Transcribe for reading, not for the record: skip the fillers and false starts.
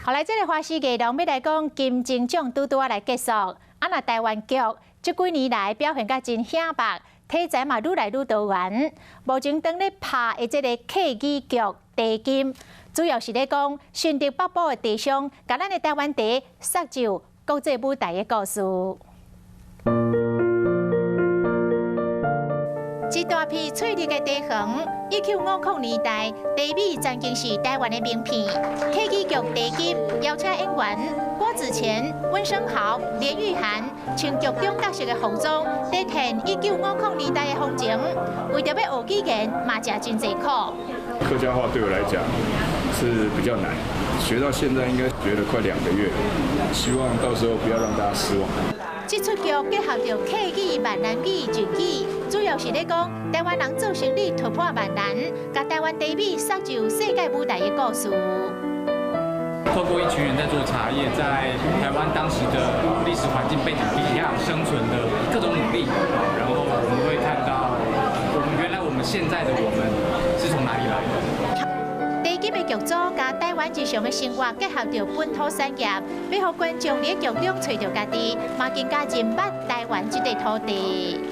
后来，这个花絮内容要来讲金钟奖拄拄来结束，那台湾剧这几年来表现甲真显白，题材嘛愈来愈多元。目前当咧拍的这个客语剧《茶金》，主要是咧讲顺德北部的地方，甲咱的台湾茶杀就国际舞台的故事。一大批翠绿的茶园，1950年代，茶米曾经是台湾的名片。客语剧《茶金》邀请演员郭子乾、温升豪、连玉涵穿剧中角色的服装，体现1950年代的风情。为着要学语言，嘛真真济苦。客家话对我来讲是比较难，学到现在应该学了快2个月，希望到时候不要让大家失望。这出剧结合着客语、闽南语、日语，主要是咧讲台湾人做生意突破万难，甲台湾茶米杀就世界舞台的故事。透过一群人在做茶叶，在台湾当时的历史环境背景底下生存的各种努力，然后我们会看到，原来我们现在的我们是从哪里来的。茶金的剧组甲台湾日常的生活结合着本土产业，要互观众伫剧中找到家己，嘛更加认捌台湾这块土地。